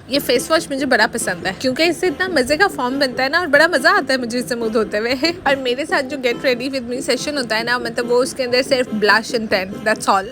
ये face wash मुझे बड़ा पसंद है क्योंकि इससे इतना मजे का फॉर्म बनता है ना और बड़ा मजा आता है मुझे इससे मुंह धोते हुए। और मेरे साथ जो get ready with me session होता है ना, मतलब वो उसके अंदर सिर्फ blush and tint, that's all.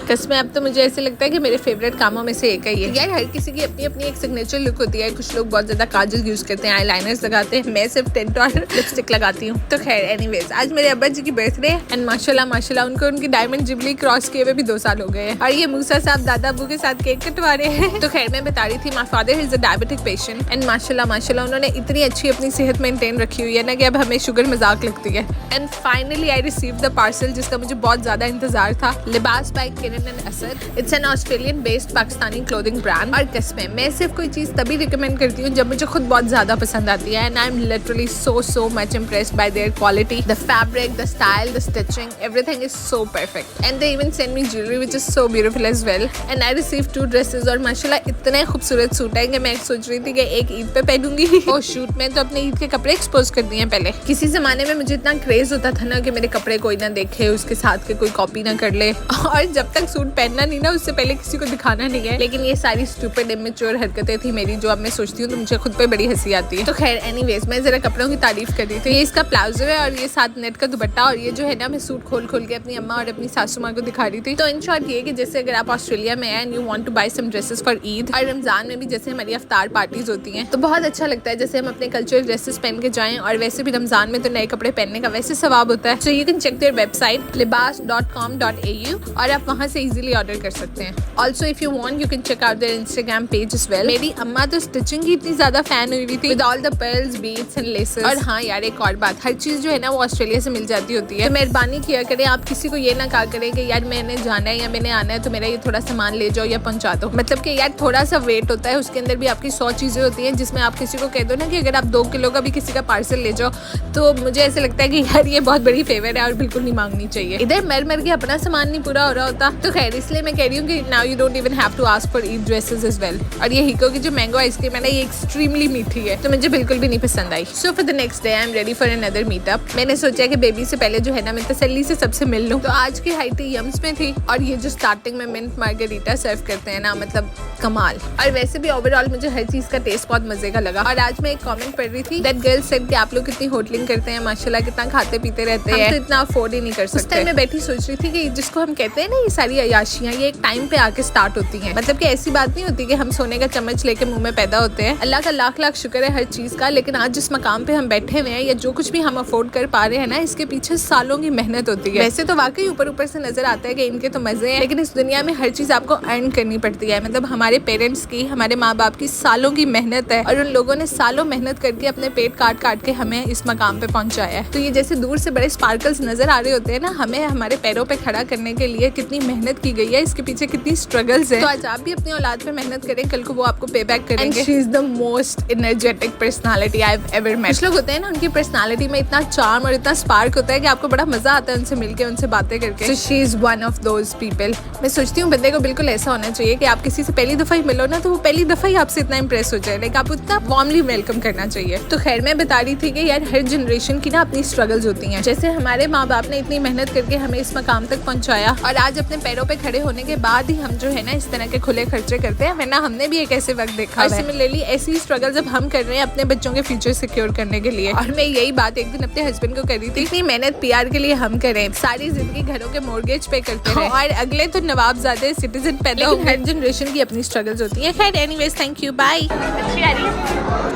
कसमें अब तो मुझे ऐसे लगता है कि मेरे फेवरेट कामों में से एक है ये। यार हर किसी की अपनी अपनी एक सिग्नेचर लुक होती है। कुछ लोग बहुत ज्यादा काजल यूज करते हैं, आईलाइनर्स लगाते हैं, मैं सिर्फ टेंट और लिपस्टिक लगाती हूँ। तो खैर एनीवेज, आज मेरे अब्बा जी की बर्थडे एंड माशाल्लाह उनको उनकी डायमंड जुबली क्रॉस किए हुए भी 2 साल हो गए हैं। और ये मूसा साहब दादा अबू के साथ केक कटवा रहे हैं। तो खैर मैं बता रही थी, my father is a diabetic patient and माशाल्लाह उन्होंने इतनी अच्छी अपनी सेहत मेंटेन रखी हुई है ना कि अब हमें शुगर मजाक लगती है। And finally I receive the parcel जिसका मुझे बहुत ज्यादा इंतजार था। Libas by Kiran and Asad, it's an Australian based Pakistani clothing brand. और कसमें मैं सिर्फ कोई चीज तभी रिकमेंड करती हूँ जब मुझे खुद बहुत ज्यादा पसंद आती है। And I am literally so much impressed by their quality, the fabric, the style, the stitching, everything is so perfect. And they even send me jewelry which is so beautiful as well. And I received 2 dresses और माशाल्लाह इतने खूबसूरत suit है कि मैं सोच रही थी कि एक ईद पे पहनूंगी। और शूट में तो अपने ईद के कपड़े एक्सपोज कर दिए पहले। किसी जमाने में मुझे इतना क्रेज होता था ना कि मेरे कपड़े कोई ना देखे, उसके साथ के कोई कॉपी ना कर ले, और जब तक सूट पहनना नहीं ना उससे पहले किसी को दिखाना नहीं है। लेकिन ये सारी स्टूपिड इमेच्योर हरकतें थी मेरी, जो अब मैं सोचती हूँ तो मुझे खुद पे बड़ी हंसी आती है। तो खैर एनीवेज, मैं जरा कपड़ों की तारीफ कर रही थी। ये इसका प्लाजो है और ये साथ नेट का दुपट्टा, और ये जो है ना मैं सूट खोल के अपनी अम्मा और अपनी सासू माँ को दिखा रही थी। तो इन शॉर्ट ये कि जैसे अगर आप ऑस्ट्रेलिया में हैं and you want to buy some dresses for Eid, और रमजान में भी जैसे हमारी अफ्तार पार्टीज होती हैं तो बहुत अच्छा लगता है जैसे हम अपने कल्चरल ड्रेसेस पहन के जाएं। और वैसे भी रमजान में तो नए कपड़े पहनने का वैसे सवाब होता है। So you can check their website libas.com.au और आप वहाँ से इजीली ऑर्डर कर सकते हैं। Also if you want you can check out their Instagram page as well. मेरी अम्मा तो स्टिचिंग की इतनी ज्यादा फैन हुई थी with all the pearls, beads and laces. और हाँ यार एक और बात, हर चीज जो है ना वो ऑस्ट्रेलिया से मिल जाती होती है। तो मेहरबानी किया करें, आप किसी को ये ना कहा करें कि यार मैंने जाना है या मैंने आना है तो मेरा ये थोड़ा सामान ले जाओ या पहुंचा दो। मतलब कि यार थोड़ा सा वेट होता है, उसके अंदर भी आपकी 100 चीजें होती हैं, जिसमें आप किसी को कह दो ना कि अगर आप 2 किलो का भी किसी का पार्सल ले जाओ, तो मुझे ऐसे लगता है कि यार ये बहुत बड़ी फेवर है और बिल्कुल नहीं मांगनी चाहिए। इधर मर के अपना सामान नहीं पूरा हो रहा होता। तो खैर इसलिए मैं कह रही हूँ कि now you don't even have to ask for Eid dresses as well. और ये हिको की जो मैंगो आइसक्रीम है ना, ये एक्सट्रीमली मीठी है तो मुझे बिल्कुल भी नहीं पसंद आई। So for the next day I am ready for another meetup. मैंने सोचा कि बेबी से पहले जो है ना मैं तसल्ली से सबसे मिल लूं। तो आज की हाई टी यम्स में थी और ये जो स्टार्टिंग में मिंट मार्गरीटा सर्व करते हैं ना, मतलब कमाल। और वैसे भी ओवरऑल मुझे हर चीज का टेस्ट बहुत मजे का लगा। और आज मैं एक कमेंट पढ़ रही थी दैट गर्ल्स सेड कि आप लोग कितनी होटलिंग करते हैं, माशाल्लाह कितना खाते पीते रहते हैं, तो इतना अफोर्ड ही नहीं कर सकते। उस टाइम मैं बैठी सोच रही थी कि जिसको हम कहते हैं ना ये सारी अयाशियां, ये एक टाइम पे आके स्टार्ट होती हैं। मतलब कि ऐसी बात नहीं होती कि हम सोने का चम्मच लेके मुंह में पैदा होते हैं। अल्लाह का लाख लाख शुक्र है हर चीज का। लेकिन आज जिस मकाम पे हम बैठे हुए हैं या जो कुछ भी हम अफोर्ड कर पा रहे हैं ना, इसके पीछे सालों की मेहनत होती है। वैसे तो वाकई ऊपर से नजर आता है कि इनके तो मजे हैं, लेकिन इस दुनिया में हर चीज आपको अर्न करनी पड़ती है। मतलब हमारे पेरेंट्स की, हमारे माँ बाप की सालों की मेहनत है और उन लोगों ने सालों मेहनत करके अपने पेट काट के हमें इस मकाम पे पहुंचाया है। तो ये जैसे दूर से बड़े स्पार्कल्स नजर आ रहे होते हैं ना, हमें हमारे पैरों पे खड़ा करने के लिए कितनी मेहनत की गई है, इसके पीछे कितनी स्ट्रगल्स है। तो आज आप भी अपनी औलाद पे मेहनत करें, कल को वो आपको पे बैक करेंगे। She is the most energetic personality I have ever met. कुछ लोग होते हैं ना, उनकी पर्सनालिटी में इतना चार्म और इतना स्पार्क होता है कि आपको बड़ा मजा आता है उनसे मिलके, उनसे बातें करके। So she is one of those people. मैं सोचती हूँ बंदे को बिल्कुल ऐसा होना चाहिए कि आप किसी से पहली दफा ही मिलो ना, तो वो पहली दफा ही आपसे इतना इंप्रेस हो जाए, लाइक आप उतना वार्मली वेलकम करना चाहिए। तो खैर मैं बता रही थी कि यार हर जनरेशन की ना अपनी स्ट्रगल्स होती हैं। जैसे हमारे माँ बाप ने इतनी मेहनत करके हमें इस मकाम तक पहुंचाया और आज अपने पैरों पे खड़े होने के बाद ही हम जो है ना इस तरह के खुले खर्चे करते हैं, वरना हमने भी एक ऐसे वक्त देखा है। सिमिलरली ऐसी स्ट्रगल जब हम कर रहे हैं अपने बच्चों के फ्यूचर सिक्योर करने के लिए। और मैं यही बात एक दिन अपने हस्बैंड को करी थी, इतनी मेहनत पीआर के लिए हम करें, सारी जिंदगी घरों के मोर्गेज पे करते रहे और अगले तो नवाबजादे सिटीजन पैदा हो। हर जनरेशन की अपनी स्ट्रगल्स होती है। खैर एनीवेज, थैंक यू, बाय। अच्छी आ रही है।